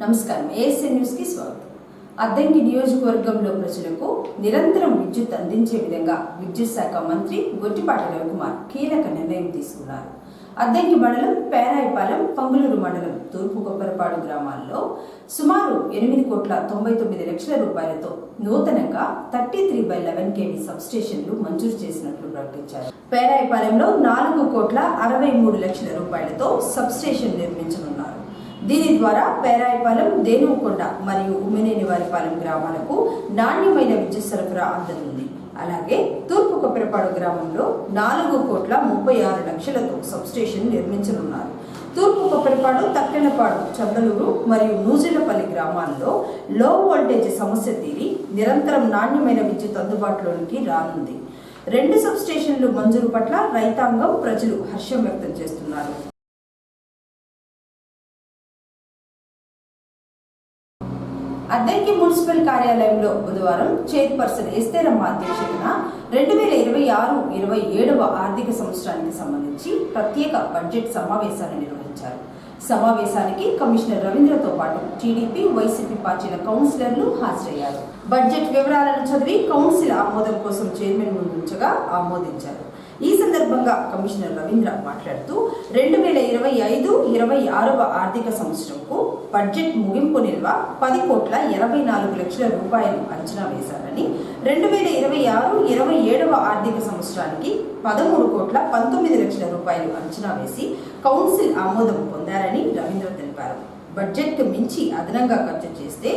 నమస్కారం. ASN news కి స్వాగతం. అద్దంకి నియోజకవర్గంలో ప్రజలకు నిరంతరం విద్యుత్ అందించే విధంగా విద్యుత్ శాఖ మంత్రి గొట్టిపాటి రవికుమార్ కీలక నిర్ణయం తీసుకున్నారు. అద్దంకి మండలం పేరాయిపాలెం, పంగులూరు మండలం తూర్పు కొప్పరపాడు గ్రామాల్లో సుమారు 8,99,00,000 రూపాయలతో నూతనంగా 33/11 kV సబ్స్టేషన్లు మంజూరు చేసినట్లు ప్రకటించారు. పేరాయిపాలెంలో 4,63,00,000 రూపాయలతో సబ్స్టేషన్ నిర్మించనున్నారు. దీని ద్వారా పేరాయిపాలెం, దేనుకొండ మరియు ఉమ్మినేనివారిపాలెం గ్రామాలకు నాణ్యమైన విద్యుత్ సరఫరా అందనుంది. అలాగే తూర్పు కొప్పరపాడు గ్రామంలో 4,36,00,000తో సబ్స్టేషన్ నిర్మించనున్నారు. తూర్పు కొప్పరపాడు, తక్కెనపాడు, చందలూరు మరియు నూజిలపల్లి గ్రామాల్లో లో వోల్టేజ్ సమస్య తీరి నిరంతరం నాణ్యమైన విద్యుత్ అందుబాటులోకి రానుంది. 2 సబ్స్టేషన్లు మంజూరు పట్ల రైతాంగం, ప్రజలు హర్షం వ్యక్తం చేస్తున్నారు. అద్దంకి మున్సిపల్ కార్యాలయంలో బుధవారం చైర్పర్సన్ ఎస్తేరమ్మ అధ్యక్షతన 2026-27వ ఆర్థిక సంవత్సరానికి సంబంధించి ప్రత్యేక బడ్జెట్ సమావేశాన్ని నిర్వహించారు. సమావేశానికి కమిషనర్ రవీంద్రతో పాటు టీడీపీ, వైసీపీ పార్టీల కౌన్సిలర్లు హాజరయ్యారు. బడ్జెట్ వివరాలను చదివి కౌన్సిల్ ఆమోదం కోసం చైర్మన్ ముందుంచగా ఆమోదించారు. ఈ సందర్భంగా కమిషనర్ రవీంద్ర మాట్లాడుతూ 2025-26వ ఆర్థిక సంవత్సరంకు బడ్జెట్ ముగింపు నిల్వ 10,84,00,000 రూపాయలు అంచనా వేశారని, 2026-27వ ఆర్థిక సంవత్సరానికి 13,19,00,000 రూపాయలు అంచనా వేసి కౌన్సిల్ ఆమోదం పొందారని రవీంద్ర తెలిపారు. బడ్జెట్ మించి అదనంగా ఖర్చు చేస్తే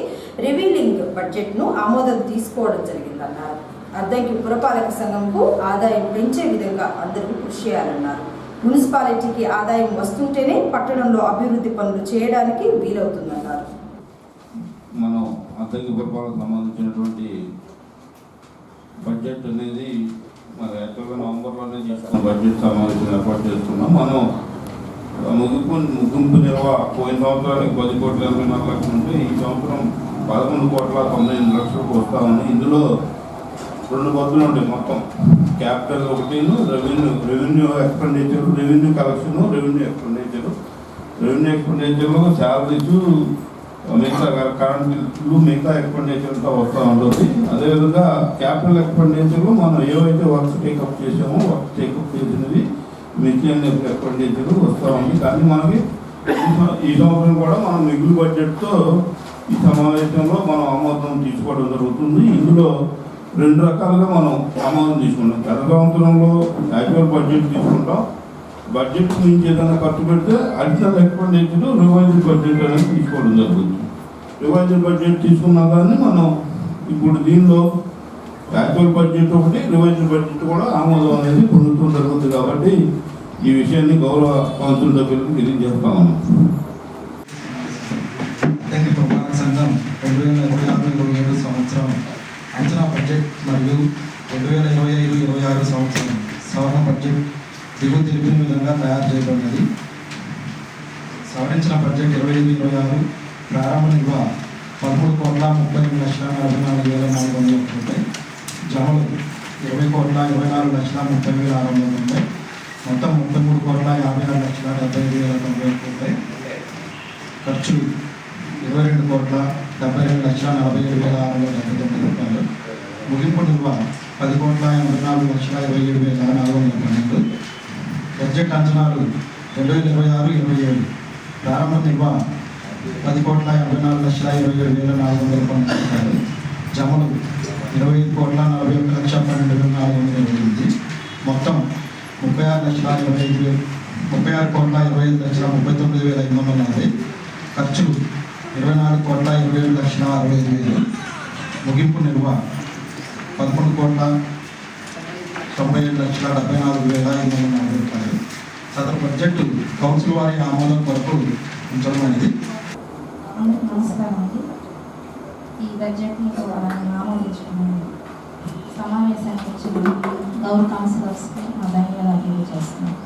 రివీలింగ్ బడ్జెట్ను ఆమోదం తీసుకోవడం జరిగిందన్నారు. అద్దంకి పురపాలక సంఘంకు ఆదాయం పెంచే విధంగా అందరూ కృషి చేయాలన్నారు. మున్సిపాలిటీకి ఆదాయం వస్తుంటేనే పట్టణంలో అభివృద్ధి పనులు చేయడానికి వీలవుతుందన్నారు. మనం అద్దంకి పురపాలక సంబంధించినటువంటి బడ్జెట్ అనేది మరి యాక్చువల్గా నవంబర్లోనే తీసుకున్న బడ్జెట్ సమావేశం ఏర్పాటు చేస్తున్నాం. మనం ముగింపు నిల్వ పోయిన సంవత్సరానికి 10,84,00,000 ఉంటే ఈ సంవత్సరం 11,98,00,000 వస్తామని. ఇందులో 2 బస్సులు ఉంటాయి. మొత్తం క్యాపిటల్ ఒకటి, revenue expenditure, revenue collection, revenue ఎక్స్పెండిచర్లో శాలరీస్, మిగతా కరెంట్ బిల్లు, మిగతా ఎక్స్పెండిచర్తో వస్తూ ఉంటుంది. అదేవిధంగా క్యాపిటల్ ఎక్స్పెండిచర్లో మనం ఏవైతే వర్క్స్ టేకప్ చేసామో వర్క్ టేకప్ చేసినవి మిస్లేనియస్ ఎక్స్పెండిచర్ వస్తూ ఉంది. కానీ మనకి ఈ సంవత్సరం కూడా మనం మిగులు బడ్జెట్తో ఈ సమావేశంలో మనం ఆమోదం తీసుకోవడం జరుగుతుంది. ఇందులో 2 రకాలుగా మనం ఆమోదం తీసుకుంటాం. గత సంవత్సరంలో యాక్చువల్ బడ్జెట్ తీసుకుంటాం. బడ్జెట్ నుంచి ఏదైనా ఖర్చు పెడితే అడిషనల్ ఎక్స్పెండిచర్ రివైజ్డ్ బడ్జెట్ అనేది తీసుకోవడం జరుగుతుంది. రివైజ్డ్ బడ్జెట్ తీసుకున్న దాన్ని మనం ఇప్పుడు దీనిలో యాక్చువల్ బడ్జెట్ ఒకటి, రివైజ్డ్ బడ్జెట్ కూడా ఆమోదం అనేది పొందుతూ జరుగుతుంది. కాబట్టి ఈ విషయాన్ని గౌరవ కౌన్సిల్ సభ్యులకు తెలియజేస్తాము. సంఘం 2026-27 సంవత్సరం అంచనా బడ్జెట్ మరియు 2025-26 సంవత్సరం సవరణ బడ్జెట్ దిగువ తెలిపిన విధంగా తయారు చేయబడినది. సవరించిన బడ్జెట్ 25-26 ప్రారంభ నిల్వ 13,38,44,400 రూపాయలు, జమలు 20,24,30,600 రూపాయలు, మొత్తం 33,56,70,90 రూపాయలు, ఖర్చులు 22,72,47,699 రూపాయలు, ముగింపు నిల్వ 10,84,27,412. బడ్జెట్ అంచనాలు 2026-27 ప్రారంభ నిల్వ 10,84,27,412 రూపాయలు, జమలు 25,41,12,428, మొత్తం 36,25,39,540, ఖర్చులు 24,27,65,000, ముగింపు నిల్వ 11,97,74,540 రూపాయలు. సదరు బడ్జెట్ కౌన్సిల్ వారి ఆమోదం కొరకు ఉంచడం అనేది. నమస్కారం అండి. ఈ బడ్జెట్ని ఆమోదించుకున్నాను. సమావేశానికి వచ్చిన గౌరవ కౌన్సిలర్స్కి మా ధన్యవాదాలు తెలియజేస్తున్నాను.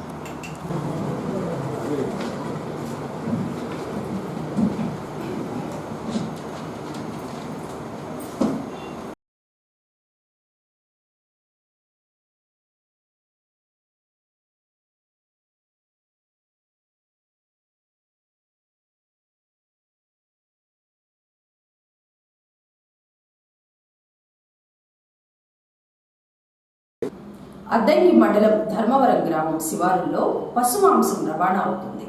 అద్దంకి మండలం ధర్మవరం గ్రామం శివారుల్లో పశు మాంసం రవాణా అవుతుంది.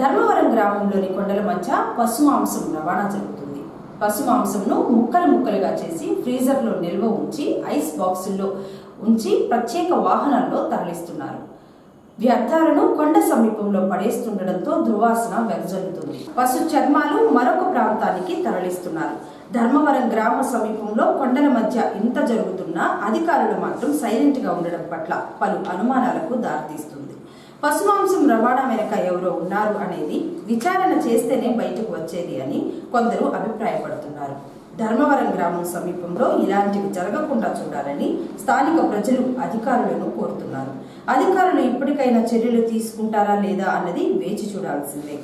ధర్మవరం గ్రామంలోని కొండల మధ్య పశు మాంసం రవాణా జరుగుతుంది. పశు మాంసంను ముక్కలుగా చేసి ఫ్రీజర్లో నిల్వ ఉంచి ఐస్ బాక్సుల్లో ఉంచి ప్రత్యేక వాహనాల్లో తరలిస్తున్నారు. వ్యర్థాలను కొండ సమీపంలో పడేస్తుండటంతో దుర్వాసన వెదజల్లుతుంది. పశు చర్మాలు మరొక ప్రాంతానికి తరలిస్తున్నారు. ధర్మవరం గ్రామ సమీపంలో కొండల మధ్య ఇంత జరుగుతున్నా అధికారులు మాత్రం సైలెంట్గా ఉండడం పట్ల పలు అనుమానాలకు దారితీస్తుంది. పశుమాంసం రవాణా వెనుక ఎవరో ఉన్నారు అనేది విచారణ చేస్తేనే బయటకు వచ్చేది అని కొందరు అభిప్రాయపడుతున్నారు. ధర్మవరం గ్రామం సమీపంలో ఇలాంటివి జరగకుండా చూడాలని స్థానిక ప్రజలు అధికారులను కోరుతున్నారు. అధికారులు ఇప్పటికైనా చర్యలు తీసుకుంటారా లేదా అన్నది వేచి చూడాల్సిందే.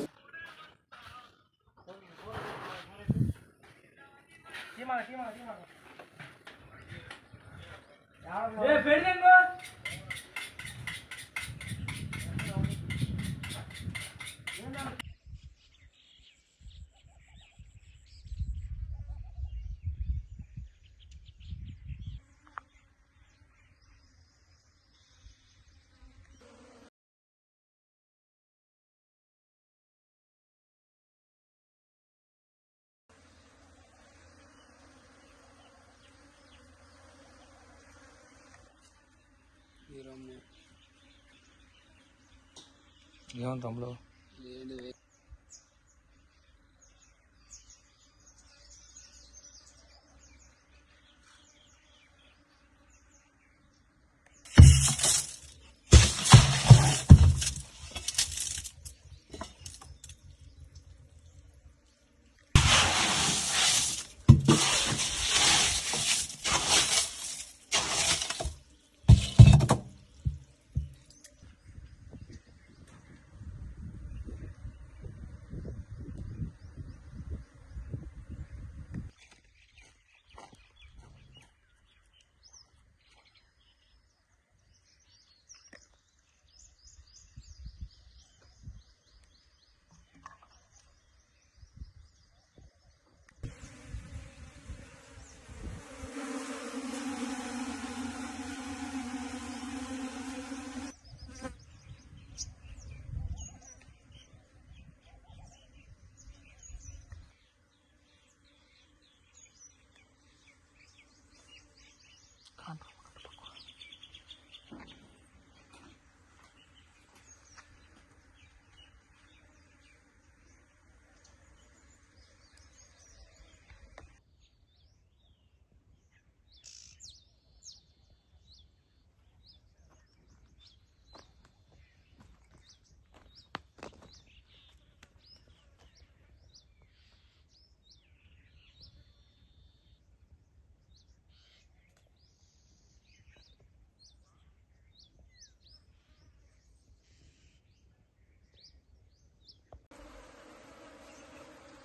ఏమన్నా తమ్ముడు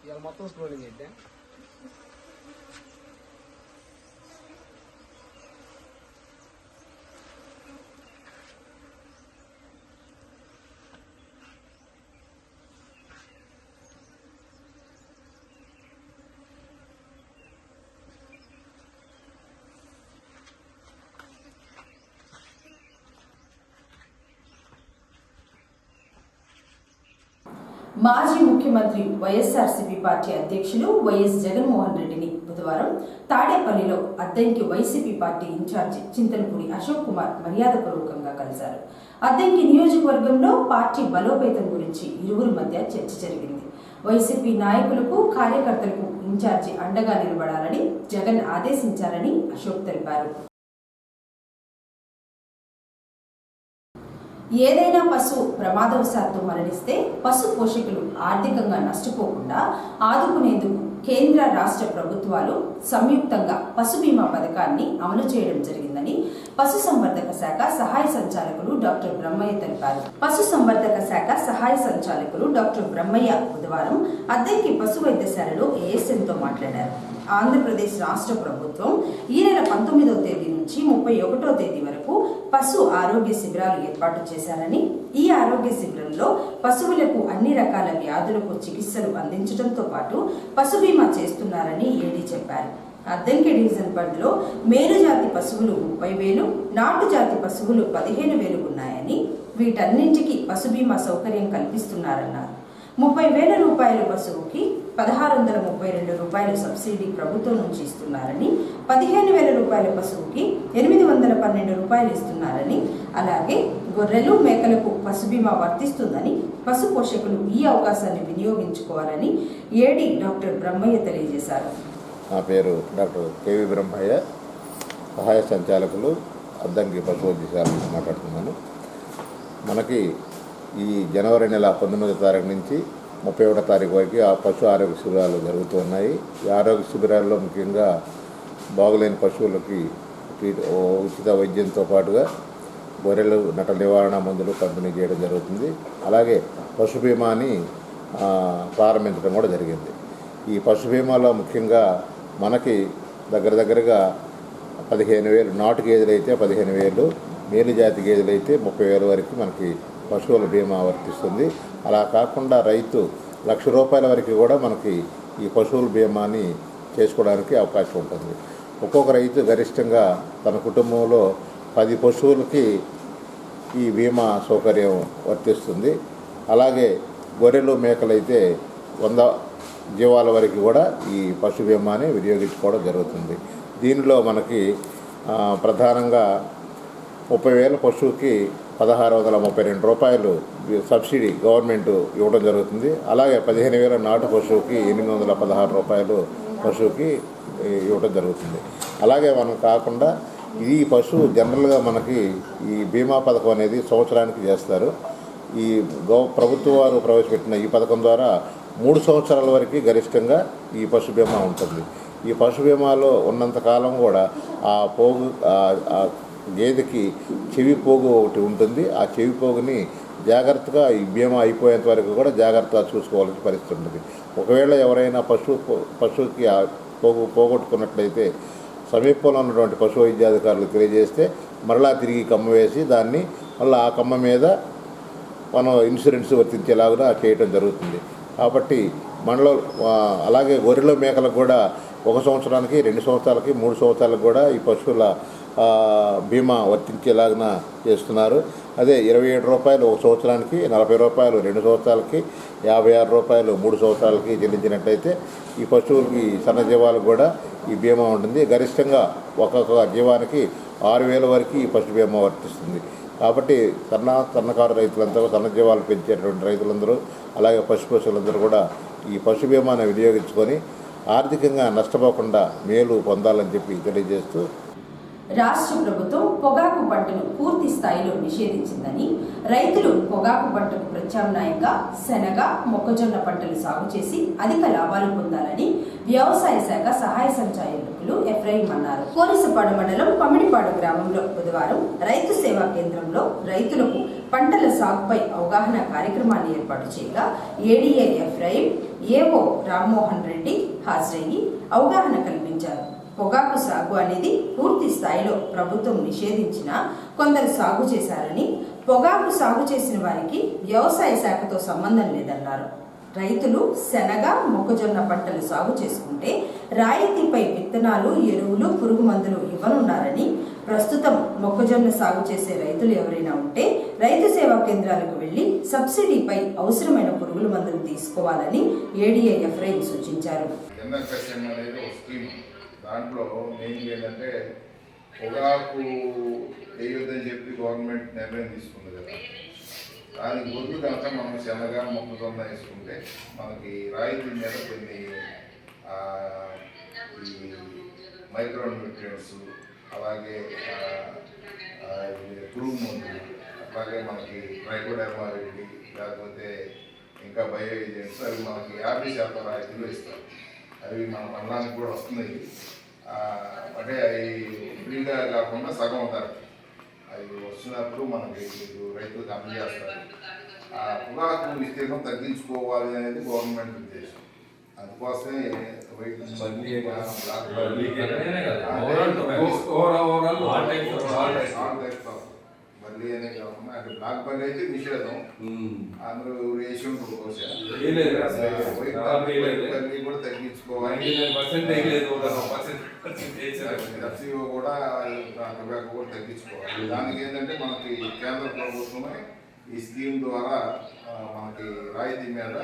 ఇవాళ మొత్తం స్క్రోలింగ్ అయితే మాజీ ముఖ్యమంత్రి వైఎస్ఆర్సీపీ పార్టీ అధ్యక్షులు వైఎస్ జగన్మోహన్ రెడ్డిని బుధవారం తాడేపల్లిలో అద్దంకి వైసీపీ పార్టీ ఇన్ఛార్జి చింతలపూడి అశోక్ కుమార్ మర్యాదపూర్వకంగా కలిశారు. అద్దంకి నియోజకవర్గంలో పార్టీ బలోపేతం గురించి ఇరువురి మధ్య చర్చ జరిగింది. వైసీపీ నాయకులకు కార్యకర్తలకు ఇన్ఛార్జి అండగా నిలబడాలని జగన్ ఆదేశించారని అశోక్ తెలిపారు. ఏదైనా పశువు ప్రమాదవశాత్తు మరణిస్తే పశు పోషకులు ఆర్థికంగా నష్టపోకుండా ఆదుకునేందుకు కేంద్ర రాష్ట్ర ప్రభుత్వాలు సంయుక్తంగా పశు బీమా పథకాన్ని అమలు చేయడం జరిగిందని పశుసంవర్ధక శాఖ సహాయ సంచాలకులు డాక్టర్ బ్రహ్మయ్య తెలిపారు. పశుసంవర్ధక శాఖ సహాయ సంచాలకులు డాక్టర్ బ్రహ్మయ్య బుధవారం అద్దంకి పశు వైద్యశాలలో ఏఎస్ఎన్తో మాట్లాడారు. ఆంధ్రప్రదేశ్ రాష్ట్ర ప్రభుత్వం ఈ నెల 19వ తేదీ నుంచి 31వ తేదీ వరకు పశు ఆరోగ్య శిబిరాలు ఏర్పాటు చేశారని, ఈ ఆరోగ్య శిబిరంలో పశువులకు అన్ని రకాల వ్యాధులకు చికిత్సలు అందించడంతో పాటు పశు బీమా చేస్తున్నారని ఏడీ చెప్పారు. అద్దంకి డివిజన్ పరిధిలో మేలు జాతి పశువులు 30,000, నాటు జాతి పశువులు 15,000 ఉన్నాయని, వీటన్నింటికి పశు బీమా సౌకర్యం కల్పిస్తున్నారన్నారు. 30,000 రూపాయల పశువుకి 1,632 రూపాయలు సబ్సిడీ ప్రభుత్వం నుంచి ఇస్తున్నారని, 15,000 రూపాయల పశువుకి 812 రూపాయలు ఇస్తున్నారని, అలాగే గొర్రెలు మేకలకు పశు బీమా వర్తిస్తుందని పశు పోషకులు ఈ అవకాశాన్ని వినియోగించుకోవాలని ఏడీ డాక్టర్ బ్రహ్మయ్య తెలియజేశారు. నా పేరు డాక్టర్ కేవి బ్రహ్మయ్య, సహాయ సంచాలకులు, అద్దంకి పశు వైద్యశాల నుంచి మాట్లాడుతున్నాను. మనకి ఈ జనవరి నెల 19వ తారీఖు నుంచి 31వ తారీఖు వరకు ఆ పశు ఆరోగ్య శిబిరాలు జరుగుతున్నాయి. ఈ ఆరోగ్య శిబిరాల్లో ముఖ్యంగా బాగులేని పశువులకి ఉచిత వైద్యంతో పాటుగా గొర్రెలు నట నివారణ మందులు పంపిణీ చేయడం జరుగుతుంది. అలాగే పశు బీమాని ప్రారంభించడం కూడా జరిగింది. ఈ పశు బీమాలో ముఖ్యంగా మనకి దగ్గరగా 15,000 నాటు గేదెలు అయితే 15,000, మేలు జాతి గేదెలు అయితే 30,000 వరకు మనకి పశువుల బీమా వర్తిస్తుంది. అలా కాకుండా రైతు ₹1,00,000 వరకు కూడా మనకి ఈ పశువుల బీమాని చేసుకోవడానికి అవకాశం ఉంటుంది. ఒక్కొక్క రైతు గరిష్టంగా తన కుటుంబంలో 10 పశువులకి ఈ బీమా సౌకర్యం వర్తిస్తుంది. అలాగే గొర్రెలు మేకలు అయితే 100 జీవాల వరకు కూడా ఈ పశు బీమాని వినియోగించుకోవడం జరుగుతుంది. దీనిలో మనకి ప్రధానంగా 30,000 పశువుకి 1,632 రూపాయలు సబ్సిడీ గవర్నమెంట్ ఇవ్వడం జరుగుతుంది. అలాగే 15,000 నాటు పశువుకి 816 రూపాయలు పశువుకి ఇవ్వడం జరుగుతుంది. అలాగే మనం కాకుండా ఈ పశువు జనరల్గా మనకి ఈ బీమా పథకం అనేది సంవత్సరానికి చేస్తారు. ఈ ప్రభుత్వం వారు ప్రవేశపెట్టిన ఈ పథకం ద్వారా 3 సంవత్సరాల వరకు గరిష్టంగా ఈ పశు బీమా ఉంటుంది. ఈ పశు బీమాలో ఉన్నంతకాలం కూడా ఆ పోగు గేదెకి చెవి పోగు ఒకటి ఉంటుంది. ఆ చెవి పోగుని జాగ్రత్తగా ఈ బీమా అయిపోయేంత వరకు కూడా జాగ్రత్తగా చూసుకోవాల్సిన పరిస్థితి ఉంటుంది. ఒకవేళ ఎవరైనా పశువుకి ఆ పోగొట్టుకున్నట్లయితే సమీపంలో ఉన్నటువంటి పశు వైద్యాధికారులు తెలియజేస్తే మరలా తిరిగి కమ్మ వేసి దాన్ని మళ్ళీ ఆ కమ్మ మీద మనం ఇన్సూరెన్స్ వర్తించేలాగా చేయటం జరుగుతుంది. కాబట్టి మనలో అలాగే గొర్రెల మేకలకు కూడా 1 సంవత్సరానికి, 2 సంవత్సరాలకి, 3 సంవత్సరాలకు కూడా ఈ పశువుల బీమా వర్తించేలాగా చేస్తున్నారు. అదే ₹27 1 సంవత్సరానికి, ₹40 2 సంవత్సరాలకి, ₹56 3 సంవత్సరాలకి చెల్లించినట్లయితే ఈ పశువులకి సన్నజీవాలకు కూడా ఈ బీమా ఉంటుంది. గరిష్టంగా ఒక్కొక్క జీవానికి 6,000 వరకు ఈ పశు బీమా వర్తిస్తుంది. కాబట్టి సన్నకారు రైతులందరూ, సన్నజీవాలు పెంచేటువంటి రైతులందరూ, అలాగే పశువులందరూ కూడా ఈ పశు బీమాను వినియోగించుకొని ఆర్థికంగా నష్టపోకుండా మేలు పొందాలని చెప్పి తెలియజేస్తూ, రాష్ట్ర ప్రభుత్వం పొగాకు పంటను పూర్తి స్థాయిలో నిషేధించిందని, రైతులు పొగాకు పంటకు ప్రత్యామ్నాయంగా శనగ, మొక్కజొన్న పంటలు సాగు చేసి అధిక లాభాలు పొందాలని వ్యవసాయ శాఖ సహాయ సంచాలకులు ఎఫ్రాయిం అన్నారు. కోరిసపాడు మండలం పమిడిపాడు గ్రామంలో బుధవారం రైతు సేవా కేంద్రంలో రైతులకు పంటల సాగుపై అవగాహన కార్యక్రమాన్ని ఏర్పాటు చేయగా ADA Ephraim, AO Rammohan Reddy హాజరయ్యి అవగాహన కల్పించారు. పొగాకు సాగు అనేది పూర్తి స్థాయిలో ప్రభుత్వం నిషేధించినా కొందరు సాగు చేశారని, పొగాకు సాగు చేసిన వారికి వ్యవసాయ శాఖతో సంబంధం లేదన్నారు. రైతులు శనగ, మొక్కజొన్న పంటలు సాగు చేసుకుంటే రాయితీపై విత్తనాలు, ఎరువులు, పురుగు మందులు ఇవ్వనున్నారని, ప్రస్తుతం మొక్కజొన్న సాగు చేసే రైతులు ఎవరైనా ఉంటే రైతు సేవా కేంద్రాలకు వెళ్లి సబ్సిడీపై అవసరమైన పురుగుల మందులు తీసుకోవాలని ఏడీఏ ఎఫ్రాయిం సూచించారు. దాంట్లో మెయిన్ ఏంటంటే పొగాకు వేయొద్దని చెప్పి గవర్నమెంట్ నిర్ణయం తీసుకుంది కదా, దానికి ముందు కనుక మనం శనగ, మొక్కజొన్న వేసుకుంటే మనకి రాయితీ మీద కొన్ని ఈ మైక్రో న్యూట్రియంట్స్, అలాగే పురుగు మందులు, అలాగే మనకి ట్రైకోడర్మా విరిడి, లేకపోతే ఇంకా బయో ఏజెంట్స్, అవి మనకి 50% రాయితీలు ఇస్తారు. అవి మన మండలానికి కూడా వస్తున్నాయి. అంటే అవి ఫ్రీగా కాకుండా సగం ధర అవి వస్తున్నప్పుడు మనకి రైతులకు అందజేస్తారు. ఆ పొగాకు విస్తీర్ణం తగ్గించుకోవాలి అనేది గవర్నమెంట్ ఉద్దేశం. అందుకోసమే మళ్ళీ అనే కాకుండా అంటే బ్లాక్ బండ్ అయితే నిషేధం. అందరూ వేసి ఉంటారు బహుశా కూడా తగ్గించుకోవాలి. ఎఫ్సిఓ కూడా టొబాకో కూడా తగ్గించుకోవాలి. దానికి ఏంటంటే మనకి కేంద్ర ప్రభుత్వమే ఈ స్కీమ్ ద్వారా మనకి రాయితీ మీద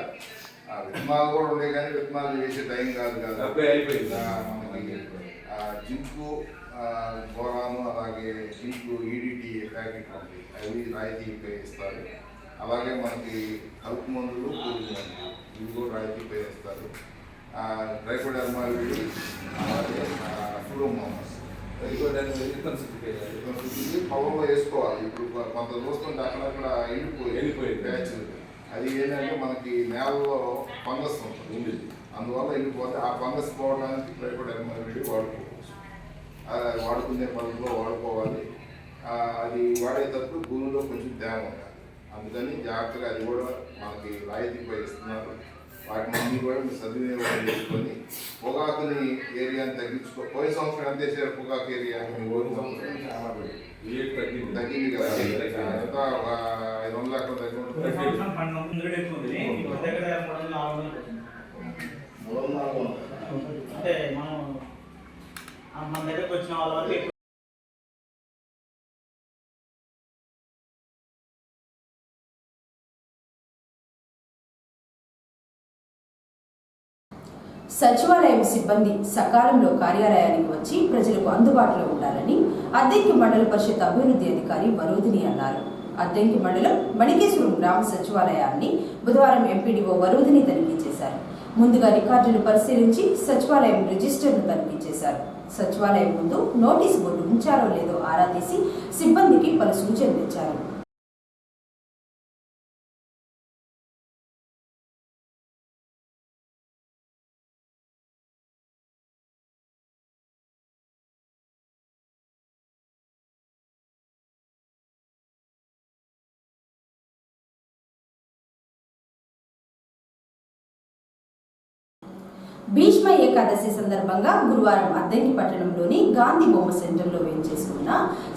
విత్తనాలు కూడా ఉండే, కానీ విత్తనాలు వేసే టైం కాదు కదా మనకి జింకు బోరాను అలాగే జింకు ఈడిటి ప్యాకెట్ ఉంది, అవి రాయితీ ఇస్తారు. అలాగే మనకి కలుపు మందులు, పురుగు మందులు ఇవి కూడా రాయితీ ఇస్తారు. ట్రైకోడర్మా విడి అలాగే ఫ్లూమోనస్ పొలంలో వేసుకోవాలి. ఇప్పుడు కొంత చూస్తుంటే అక్కడక్కడ ఎండిపోయి బ్యాచ్ అది ఏంటంటే మనకి నేలలో ఫంగస్ ఉంటుంది, అందువల్ల ఎండిపోతే ఆ ఫంగస్ పోవడానికి ట్రైకోడర్మా విడి వాడుకోవచ్చు. వాడుకునే పద్ధతిలో వాడుకోవాలి. అది వాడేటప్పుడు భూమిలో కొంచెం తేమ ఉండాలి, అందుకని జాగ్రత్తగా అది కూడా మనకి రాయితీపై ఇస్తున్నారు. వాటిని అన్ని కూడా మీరు సద్వినియోగం చేసుకొని పొగాకుని ఏరియాని తగ్గించుకో. పోయిన సంవత్సరం ఎంత వేసారు పొగాకు ఏరియా? తగ్గింది కదా, ఎంత 500 లక్షల దగ్గర అంటే మనం మన దగ్గరకు వచ్చిన వాళ్ళ వరకు సచివాలయం సిబ్బంది సకాలంలో కార్యాలయానికి వచ్చి ప్రజలకు అందుబాటులో ఉండాలని అద్దెంకి మండల పరిషత్ అభివృద్ధి అధికారి వరోధిని అన్నారు. అద్దెంకి మండలం మణికేశ్వరం గ్రామ సచివాలయాన్ని బుధవారం ఎంపీడీఓ వరోధిని తనిఖీ చేశారు. ముందుగా రికార్డులు పరిశీలించి సచివాలయం రిజిస్టర్ను తనిఖీ చేశారు. సచివాలయం ముందు నోటీసు బోర్డు ఉంచారో లేదో ఆరా తీసి సిబ్బందికి పలు సూచనలు ఇచ్చారు. భీష్మ ఏకాదశి సందర్భంగా గురువారం అద్దంకి పట్టణంలోని గాంధీ బొమ్మ సెంటర్లో వేంచేసుకున్న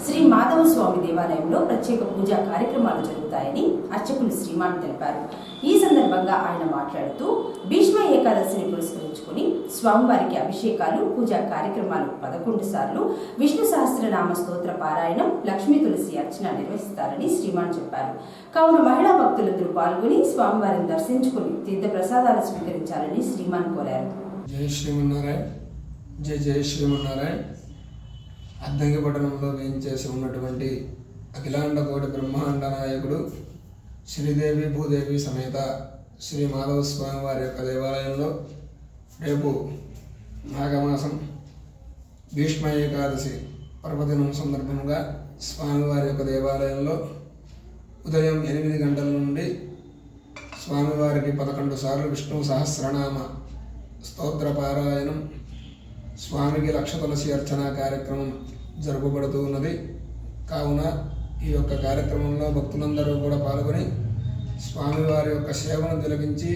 శ్రీ మాధవ స్వామి దేవాలయంలో ప్రత్యేక పూజా కార్యక్రమాలు జరుగుతాయని అర్చకులు శ్రీమాన్ తెలిపారు. ఈ సందర్భంగా ఆయన మాట్లాడుతూ భీష్మ ఏకాదశిని పురస్కరించుకుని స్వామివారికి అభిషేకాలు, పూజా కార్యక్రమాలు 11 సార్లు, విష్ణు సహస్రనామ స్తోత్ర పారాయణం, లక్ష్మీ తులసి అర్చన నిర్వహిస్తారని శ్రీమాన్ చెప్పారు. కావున మహిళా భక్తులందరూ పాల్గొని స్వామివారిని దర్శించుకుని తీర్థ ప్రసాదాలు స్వీకరించాలని శ్రీమాన్ కోరారు. జై శ్రీమన్నారాయణ, జై జై శ్రీమన్నారాయణ. అద్దంకి పట్టణంలో వేయించేసి ఉన్నటువంటి అఖిలాండ కోటి బ్రహ్మాండ నాయకుడు శ్రీదేవి భూదేవి సమేత శ్రీ మాధవ స్వామి వారి యొక్క దేవాలయంలో రేపు మాఘమాసం భీష్మ ఏకాదశి పర్వదినం సందర్భంగా స్వామివారి యొక్క దేవాలయంలో ఉదయం 8 గంటల నుండి స్వామివారికి 11 సార్లు విష్ణు సహస్రనామ స్తోత్ర పారాయణం, స్వామికి లక్ష తులసి అర్చన కార్యక్రమం జరుపబడుతూ ఉన్నది. కావున ఈ యొక్క కార్యక్రమంలో భక్తులందరూ కూడా పాల్గొని స్వామివారి యొక్క సేవను తిలకించి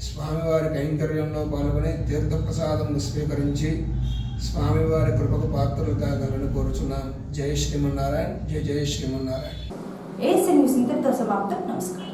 స్వామివారి కైంకర్యంలో పాల్గొని తీర్థప్రసాదం స్వీకరించి స్వామివారి కృపకు పాత్రలు కాగలని కోరుచున్నాం. జై శ్రీమన్నారాయణ, జై జై శ్రీమన్నారాయణ. ఏఎస్ఎన్ న్యూస్ ఇంతటితో సమాప్తం. నమస్కారం.